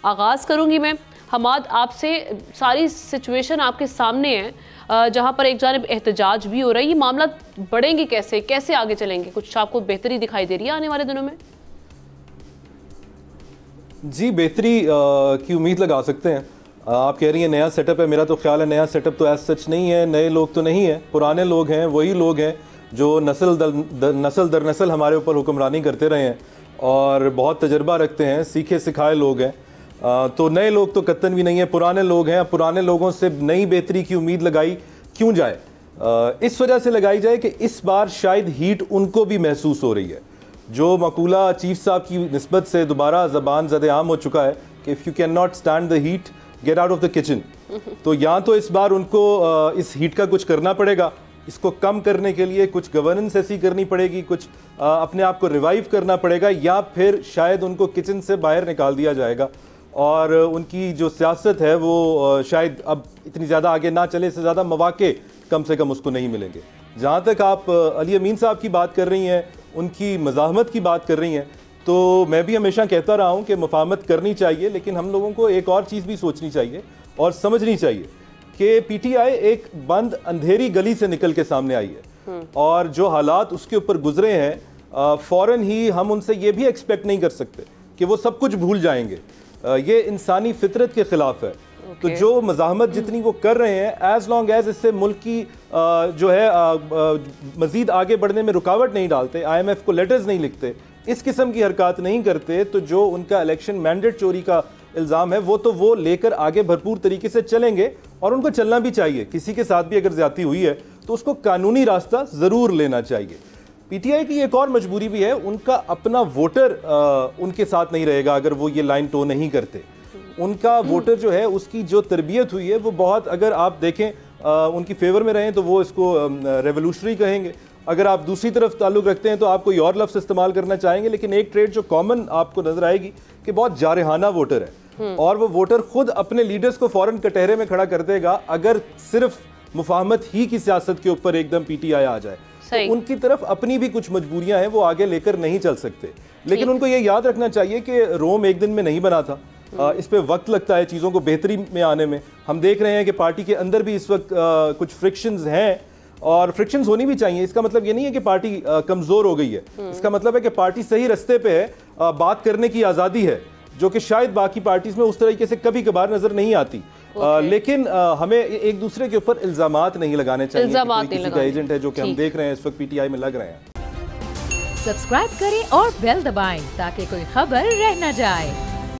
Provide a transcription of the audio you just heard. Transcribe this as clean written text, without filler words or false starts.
आगाज़ करूँगी मैं। हमाद, आपसे सारी सिचुएशन आपके सामने है, जहाँ पर एक जानिब एहतजाज भी हो रहा है। ये मामला बढ़ेंगे कैसे, कैसे आगे चलेंगे? कुछ आपको बेहतरी दिखाई दे रही है आने वाले दिनों में? जी, बेहतरी की उम्मीद लगा सकते हैं। आप कह रही हैं नया सेटअप है, मेरा तो ख्याल है नया सेटअप तो ऐसा सच नहीं है, नए लोग तो नहीं है, पुराने लोग हैं, वही लोग हैं जो नस्ल दर नस्ल हमारे ऊपर हुक्मरानी करते रहे हैं और बहुत तजर्बा रखते हैं, सीखे सिखाए लोग हैं। तो नए लोग तो कत्तन भी नहीं है, पुराने लोग हैं। पुराने लोगों से नई बेहतरी की उम्मीद लगाई क्यों जाए? इस वजह से लगाई जाए कि इस बार शायद हीट उनको भी महसूस हो रही है। जो मकूला चीफ साहब की निस्बत से दोबारा ज़बान ज़द-ए-आम हो चुका है कि if you can not stand the heat get out of the kitchen. तो या तो इस बार उनको इस हीट का कुछ करना पड़ेगा, इसको कम करने के लिए कुछ गवर्नेंस ऐसी करनी पड़ेगी, कुछ अपने आप को रिवाइव करना पड़ेगा, या फिर शायद उनको किचन से बाहर निकाल दिया जाएगा और उनकी जो सियासत है वो शायद अब इतनी ज़्यादा आगे ना चले, इससे ज़्यादा मौके कम से कम उसको नहीं मिलेंगे। जहाँ तक आप अली अमीन साहब की बात कर रही हैं, उनकी मज़ाहमत की बात कर रही हैं, तो मैं भी हमेशा कहता रहा हूँ कि मुफाहमत करनी चाहिए, लेकिन हम लोगों को एक और चीज़ भी सोचनी चाहिए और समझनी चाहिए कि पीटीआई एक बंद अंधेरी गली से निकल के सामने आई है और जो हालात उसके ऊपर गुजरे हैं, फ़ौरन ही हम उनसे ये भी एक्सपेक्ट नहीं कर सकते कि वो सब कुछ भूल जाएंगे। ये इंसानी फितरत के खिलाफ है। तो जो मज़ाहमत जितनी वो कर रहे हैं, एज लॉन्ग एज इससे मुल्क की जो है मज़ीद आगे बढ़ने में रुकावट नहीं डालते, IMF को लेटर्स नहीं लिखते, इस किस्म की हरकत नहीं करते, तो जो उनका इलेक्शन मैंडेट चोरी का इल्ज़ाम है वो लेकर आगे भरपूर तरीके से चलेंगे और उनको चलना भी चाहिए। किसी के साथ भी अगर ज्यादती हुई है तो उसको कानूनी रास्ता ज़रूर लेना चाहिए। पीटीआई की एक और मजबूरी भी है, उनका अपना वोटर उनके साथ नहीं रहेगा अगर वो ये लाइन टो नहीं करते। उनका वोटर जो है उसकी जो तरबियत हुई है वो बहुत, अगर आप देखें उनकी फेवर में रहें तो वो इसको रेवोल्यूशनरी कहेंगे, अगर आप दूसरी तरफ ताल्लुक रखते हैं तो आप कोई और लफ्ज़ इस्तेमाल करना चाहेंगे। लेकिन एक ट्रेड जो कॉमन आपको नजर आएगी कि बहुत जारहाना वोटर है और वो वोटर खुद अपने लीडर्स को फौरन कटहरे में खड़ा कर देगा अगर सिर्फ मुफाहमत ही की सियासत के ऊपर एकदम पीटीआई आ जाए। तो उनकी तरफ अपनी भी कुछ मजबूरियां हैं, वो आगे लेकर नहीं चल सकते। लेकिन उनको ये याद रखना चाहिए कि रोम एक दिन में नहीं बना था, इस पे वक्त लगता है चीज़ों को बेहतरी में आने में। हम देख रहे हैं कि पार्टी के अंदर भी इस वक्त कुछ फ्रिक्शंस हैं और फ्रिक्शंस होनी भी चाहिए। इसका मतलब ये नहीं है कि पार्टी कमज़ोर हो गई है, इसका मतलब है कि पार्टी सही रास्ते पे है, बात करने की आज़ादी है, जो कि शायद बाकी पार्टीज में उस तरीके से कभी कभार नजर नहीं आती। लेकिन हमें एक दूसरे के ऊपर इल्जामात नहीं लगाने चाहिए कि कोई किसी का एजेंट है, जो कि हम देख रहे हैं इस वक्त पीटीआई में लग रहे हैं। सब्सक्राइब करें और बेल दबाएं ताकि कोई खबर रह न जाए।